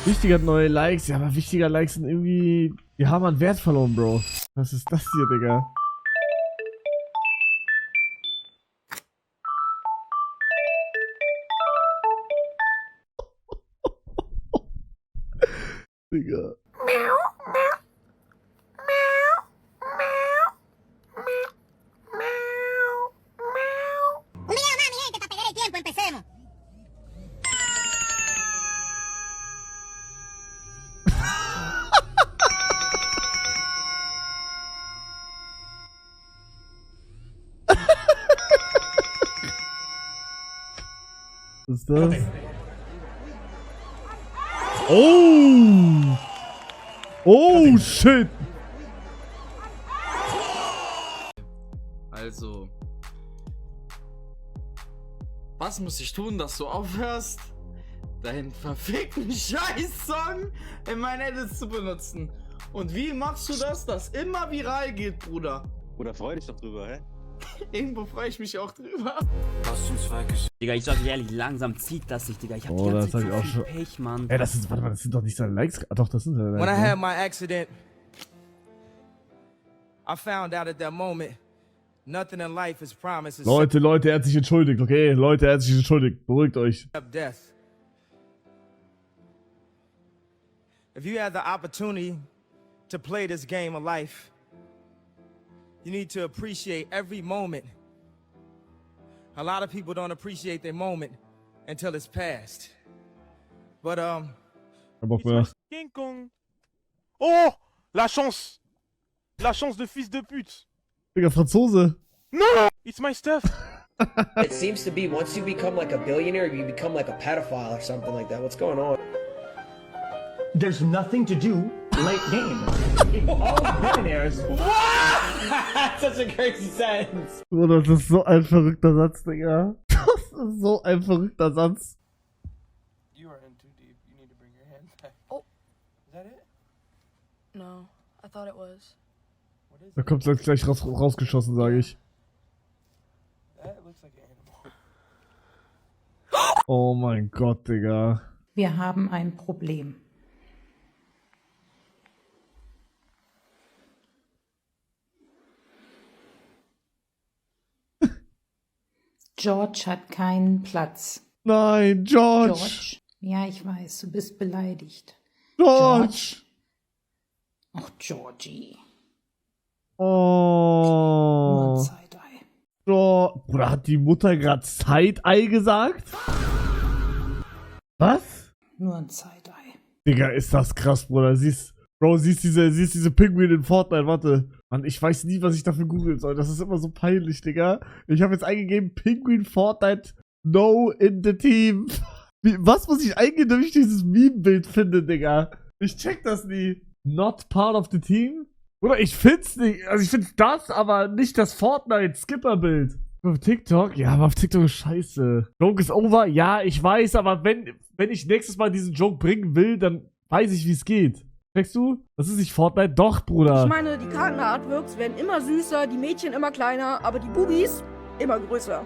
Wichtiger hat neue Likes. Ja, aber wichtiger Likes sind irgendwie... Die haben an Wert verloren, Bro. Was ist das hier, Digga? Digga. Was ist das? Oh! Oh, shit! Also, was muss ich tun, dass du aufhörst, deinen verfickten Scheiß-Song in meinen Edits zu benutzen? Und wie machst du das, dass immer viral geht, Bruder? Oder freu dich doch drüber, hä? Irgendwo freue ich mich auch drüber. Digga, ich sag dir ehrlich, langsam zieht das sich, Digga. Ich hab Oh, die das ganze hab Zeit ich auch so viel schon. Pech, Mann. Ey, das ist, warte mal, das sind doch nicht seine Likes. Ah, doch, das sind seine Likes. When I Ne? had my accident, I found out at that moment, nothing in life is promised Leute, er hat sich entschuldigt, okay? Leute, er hat sich entschuldigt. Beruhigt euch. except death. If you had the opportunity to play this game of life, you need to appreciate every moment. A lot of people don't appreciate their moment until it's past. But Kein Bock mehr. King Kong. Oh, la chance. La chance de fils de pute. Digga, Franzose. No, it's my stuff. It seems to be once you become like a billionaire, you become like a pedophile or something like that. What's going on? There's nothing to do late game. All billionaires. Such a crazy sentence. Bruder, das ist so ein verrückter Satz, Digga. Das ist so ein verrückter Satz. You are in too deep. You need to bring your hand back. Oh. Is that it? No, I thought it was. What is Da it? kommt gleich rausgeschossen, sage ich. That looks like an animal. Oh mein Gott, Digga. Wir haben ein Problem. George hat keinen Platz. Nein, George. George? Ja, ich weiß, du bist beleidigt. George. Ach, Georgie. Oh. Nur ein Side-Eye. Bruder, hat die Mutter gerade Side-Eye gesagt? Was? Nur ein Side-Eye. Digga, ist das krass, Bruder. Siehst diese Pinguin in Fortnite, warte. Mann, ich weiß nie, was ich dafür googeln soll. Das ist immer so peinlich, Digga. Ich habe jetzt eingegeben, Pinguin Fortnite No in the Team. Was muss ich eingeben, damit ich dieses Meme-Bild finde, Digga? Ich check das nie. Not part of the team? Oder ich find's nicht. Also ich find's das, aber nicht das Fortnite-Skipper-Bild. Auf TikTok? Ja, aber auf TikTok ist scheiße. Joke is over? Ja, ich weiß, aber wenn ich nächstes Mal diesen Joke bringen will, dann weiß ich, wie es geht. Checkst du? Das ist nicht Fortnite? Doch, Bruder. Ich meine, die Karten-Artworks werden immer süßer, die Mädchen immer kleiner, aber die Bubis immer größer.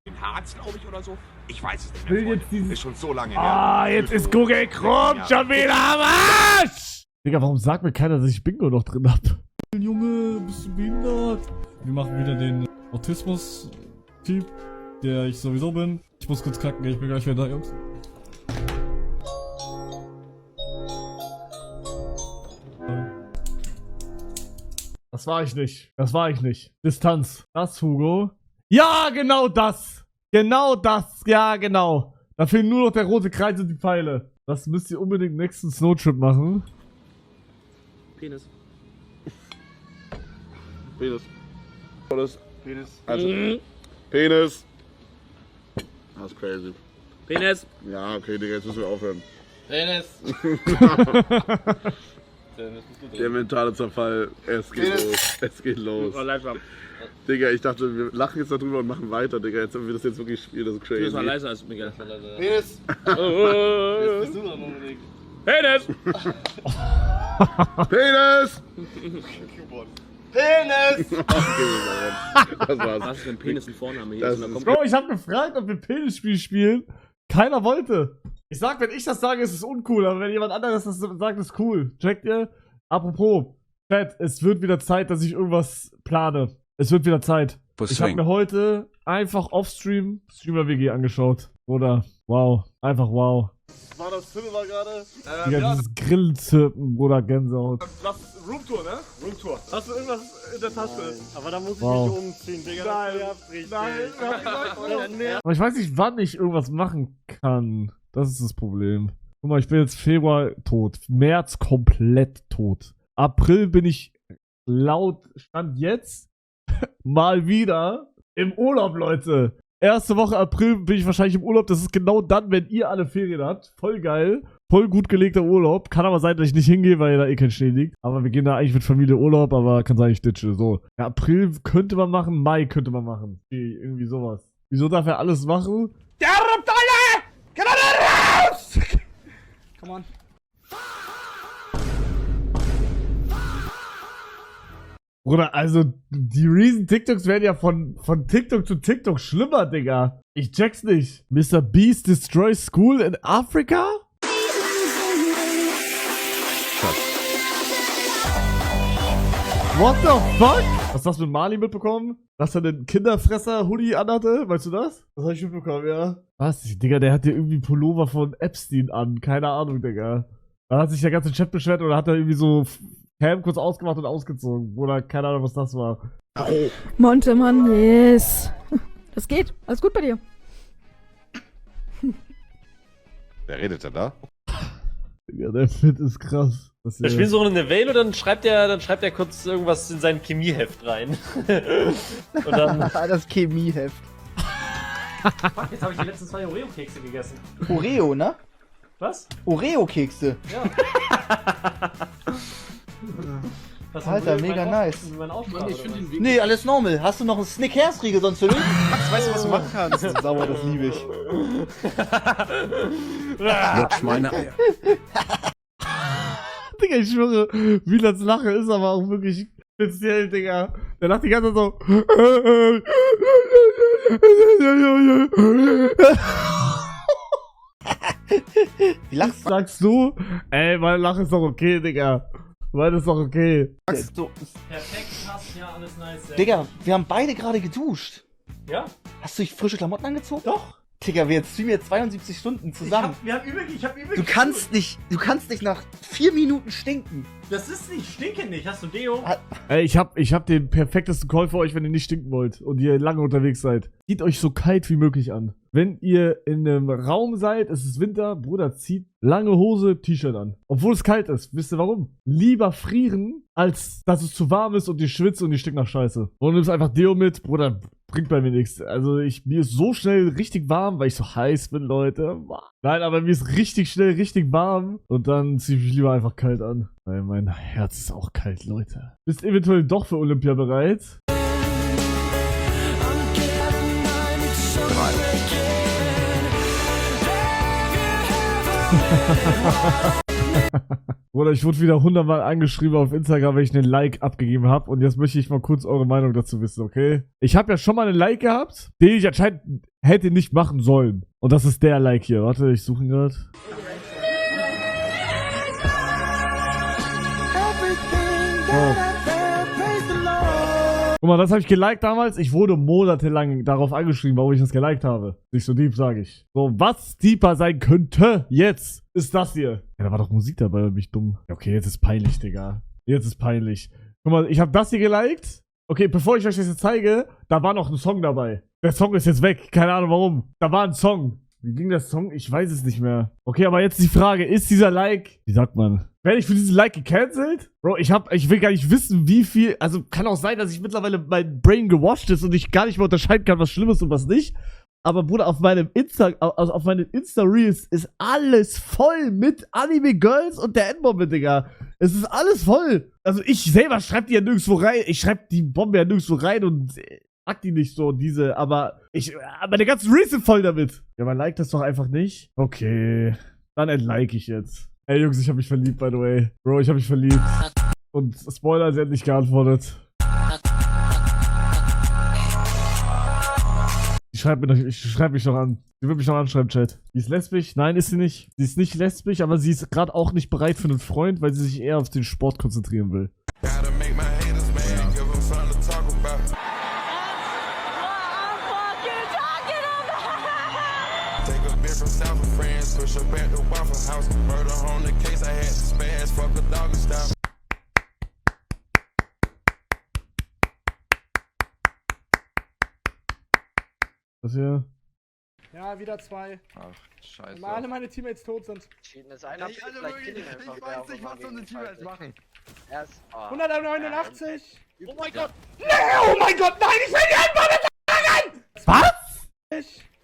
In Harz, glaube ich, oder so. Ich weiß es nicht Will mehr. jetzt dieses... Ist schon so lange her. Ah, jetzt ist Google Chrome schon wieder am Arsch! Digga, warum sagt mir keiner, dass ich Bingo noch drin hab? Junge, bist du behindert? Wir machen wieder den Autismus-Typ, der ich sowieso bin. Ich muss kurz kacken, ich bin gleich wieder da, Jungs. Das war ich nicht. Das war ich nicht. Distanz. Das, Hugo. Ja, genau das. Genau das. Ja, genau. Da fehlen nur noch der rote Kreis und die Pfeile. Das müsst ihr unbedingt nächsten Snowtrip machen. Penis. Penis. Penis. Also, Penis. Das ist crazy. Penis. Ja, okay, Digga, jetzt müssen wir aufhören. Penis. Der mentale Zerfall. Es geht los. Es geht los. Digga, ich dachte, wir lachen jetzt darüber und machen weiter, Digga. Jetzt haben wir das jetzt wirklich gespielt, das ist crazy. Das war leiser als Miguel. Penis. Jetzt bist du dran unbedingt. Penis! Penis! Penis! Okay, das war's. Was ist denn Penis ein Vorname? Das Hier ist- Bro, ich hab gefragt, ob wir Penisspiel spielen. Keiner wollte. Ich sag, wenn ich das sage, ist es uncool, aber wenn jemand anderes das sagt, ist cool. Checkt ihr? Apropos, Chat, es wird wieder Zeit, dass ich irgendwas plane. Es wird wieder Zeit. Ich habe mir heute einfach offstream Streamer-WG angeschaut. Oder, wow. Einfach wow. War das Cinema gerade? Ja, dieses Grillenzirpen, Bruder, Gänsehaut. Roomtour, ne? Roomtour. Hast du irgendwas in der Tasche? Aber da muss ich Wow. mich umziehen, Digga. Nein. Aber ich weiß nicht, wann ich irgendwas machen kann. Das ist das Problem. Guck mal, ich bin jetzt Februar tot. März komplett tot. April bin ich laut Stand jetzt mal wieder im Urlaub, Leute. Erste Woche April bin ich wahrscheinlich im Urlaub. Das ist genau dann, wenn ihr alle Ferien habt. Voll geil. Voll gut gelegter Urlaub. Kann aber sein, dass ich nicht hingehe, weil da eh kein Schnee liegt. Aber wir gehen da eigentlich mit Familie Urlaub, aber kann sein, ich ditche. So. Ja, April könnte man machen, Mai könnte man machen. Irgendwie sowas. Wieso darf er alles machen? Der Reptile! Get out of the house! Come on. Bruder, also die riesen TikToks werden ja von TikTok zu TikTok schlimmer, Digga. Ich check's nicht. Mr. Beast destroys school in Africa? What the fuck? Hast du das mit Mali mitbekommen? Dass er den Kinderfresser-Hoodie anhatte? Weißt du das? Das hab ich mitbekommen, ja. Was? Digga, der hat ja irgendwie Pullover von Epstein an. Keine Ahnung, Digga. Da hat sich der ganze Chat beschwert oder hat er irgendwie so Cam kurz ausgemacht und ausgezogen. Oder keine Ahnung, was das war. Monte, Mann, yes. Das geht. Alles gut bei dir. Wer redet denn da? Ja, der Fit ist krass. Wir spielen so eine Veil und dann schreibt er kurz irgendwas in sein Chemieheft rein. Und dann. Das Chemieheft. Fuck, jetzt habe ich die letzten 2 Oreo-Kekse gegessen. Oreo, ne? Was? Oreo-Kekse. Ja. Alter, mega nice. Mann, ich finde den Nee, alles normal. Hast du noch einen Snickers-Riegel sonst für mich? Max, weißt du, was du machen kannst? Sauber, das liebe ich. Lutsch meine Eier. Digga, ich schwöre, Wielands Lache ist aber auch wirklich speziell, Digga. Der lacht die ganze Zeit so. Wie lachst du? Sagst du? Ey, meine Lache ist doch okay, Digga. Meine ist doch okay. Du, Perfekt, passt, ja, alles nice. Digga, wir haben beide gerade geduscht. Ja? Hast du dich frische Klamotten angezogen? Doch. Digga, wir streamen jetzt 72 Stunden zusammen. Ich hab übel Du kannst nicht nach 4 Minuten stinken. Das ist nicht, stinke nicht. Hast du Deo? Ey, ich hab den perfektesten Call für euch, wenn ihr nicht stinken wollt und ihr lange unterwegs seid. Zieht euch so kalt wie möglich an. Wenn ihr in einem Raum seid, es ist Winter, Bruder, zieht lange Hose, T-Shirt an. Obwohl es kalt ist. Wisst ihr warum? Lieber frieren, als dass es zu warm ist und ihr schwitzt und ihr stinkt nach Scheiße. Und nimmst einfach Deo mit, Bruder, bringt bei mir nichts. Also mir ist so schnell richtig warm, weil ich so heiß bin, Leute. Nein, aber mir ist richtig schnell richtig warm. Und dann ziehe ich mich lieber einfach kalt an. Weil mein Herz ist auch kalt, Leute. Bist eventuell doch für Olympia bereit? Oder ich wurde wieder 100-mal angeschrieben auf Instagram, wenn ich einen Like abgegeben habe. Und jetzt möchte ich mal kurz eure Meinung dazu wissen, okay? Ich habe ja schon mal einen Like gehabt, den ich anscheinend hätte nicht machen sollen. Und das ist der Like hier. Warte, ich suche ihn gerade. Oh. Guck mal, das habe ich geliked damals. Ich wurde monatelang darauf angeschrieben, warum ich das geliked habe. Nicht so deep, sage ich. So, was deeper sein könnte jetzt, ist das hier. Ja, da war doch Musik dabei, bin ich dumm. Okay, jetzt ist peinlich, Digga. Jetzt ist peinlich. Guck mal, ich habe das hier geliked. Okay, bevor ich euch das jetzt zeige, da war noch ein Song dabei. Der Song ist jetzt weg. Keine Ahnung warum. Da war ein Song. Wie ging der Song? Ich weiß es nicht mehr. Okay, aber jetzt die Frage, ist dieser Like, wie sagt man, werde ich für diesen Like gecancelt? Bro, ich will gar nicht wissen, wie viel, also kann auch sein, dass ich mittlerweile mein Brain gewasht ist und ich gar nicht mehr unterscheiden kann, was schlimm ist und was nicht. Aber Bruder, auf meinem auf meinen Insta-Reels ist alles voll mit Anime-Girls und der Endbombe, Digga. Es ist alles voll. Also ich selber schreib die ja nirgendwo rein, ich schreib die Bombe ja nirgendwo rein und mag die nicht so, diese, aber meine ganzen Reels sind voll damit. Ja, man liked das doch einfach nicht. Okay, dann entlike ich jetzt. Ey, Jungs, ich hab mich verliebt, by the way. Bro, ich hab mich verliebt. Und Spoiler, sie hat nicht geantwortet. Ich schreib mich noch an. Sie wird mich noch anschreiben, Chat. Sie ist lesbisch? Nein, ist sie nicht. Sie ist nicht lesbisch, aber sie ist gerade auch nicht bereit für einen Freund, weil sie sich eher auf den Sport konzentrieren will. Das hier. Ja, wieder 2. Ach, scheiße. Weil alle meine Teammates tot sind. Ich weiß nicht, was unsere Teammates machen. 189! Oh mein Gott! Nee, oh mein Gott, nein, ich will die Endbahn sagen! Was?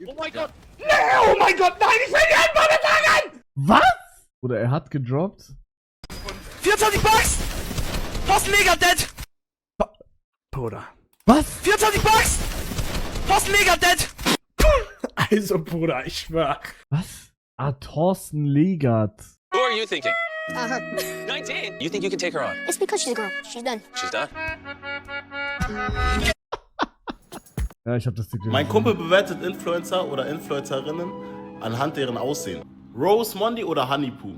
Oh mein Gott! Nee, oh mein Gott, nein, ich will die Endbahn sagen! Was? Oder er hat gedroppt. 24 Bucks! Posten mega dead! Bruder. Was? 24 Bucks! Posten mega dead! Also, Bruder, ich schwör. Was? Ah, Thorsten Legert. Who are you thinking? 19. You think you can take her on? It's because she's a girl. She's done. She's done. Ja, ich hab das Ding. Mein Kumpel bewertet Influencer oder Influencerinnen anhand deren Aussehen. Rose Mondi oder Honeypoo?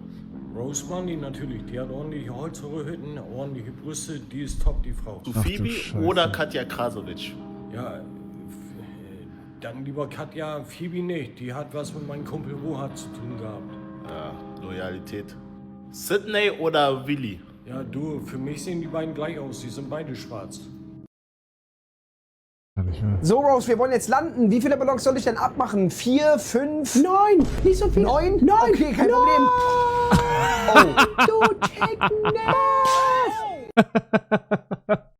Rose Mondi natürlich, die hat ordentliche Holzhütten, ordentliche Brüste, die ist top, die Frau. Zu Phoebe oder Katja Krasavic? Ja, dann lieber Katja, Phoebe nicht, die hat was mit meinem Kumpel Rohat zu tun gehabt. Ja, Loyalität. Sydney oder Willi? Ja, du, für mich sehen die beiden gleich aus, die sind beide schwarz. So, Rose, wir wollen jetzt landen. Wie viele Ballons soll ich denn abmachen? 4, 5? 9! Nicht so viel. 9? 9! Okay, kein Problem. Oh. Du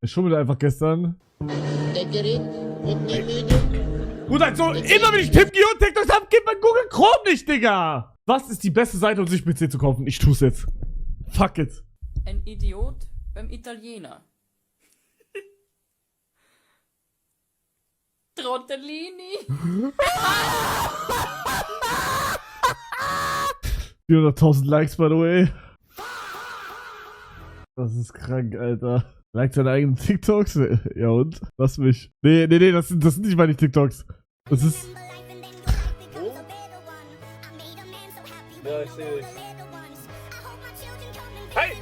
Ich schummel einfach gestern. Das Gerät wird nie müde. Gut, also immer wenn ich Tippgear und TikToks hab, geht mein Google Chrome nicht, Digga! Was ist die beste Seite, um sich PC zu kaufen? Ich tu's jetzt. Fuck it. Ein Idiot beim Italiener. Trottellini. 400.000 Likes, by the way. Das ist krank, Alter. Likes seine eigenen TikToks? Ja und? Lass mich. Nee, das sind nicht meine TikToks. Das ist... Ja, ich sehe dich. Hey!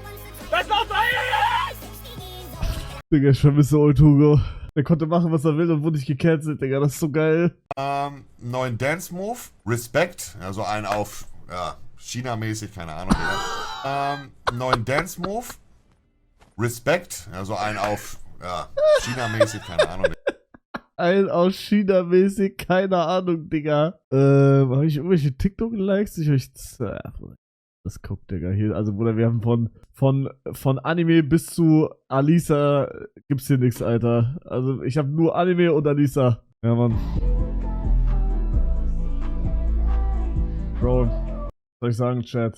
Das läuft ein! Digga, ich vermisse Old Hugo. Der konnte machen, was er will und wurde nicht gecancelt, Digga. Das ist so geil. Neuen Dance-Move. Respekt. Also einen auf, ja, China-mäßig, keine Ahnung. Neuen Dance-Move. Respekt. Also einen auf, ja, China-mäßig, keine Ahnung. Ein aus China-mäßig, keine Ahnung, Digga. Habe ich irgendwelche TikTok-Likes? Das guckt, Digga. Hier, also, Bruder, wir haben von Anime bis zu Alisa gibt's hier nichts, Alter. Also, ich habe nur Anime und Alisa. Ja, Mann. Bro, was soll ich sagen, Chat?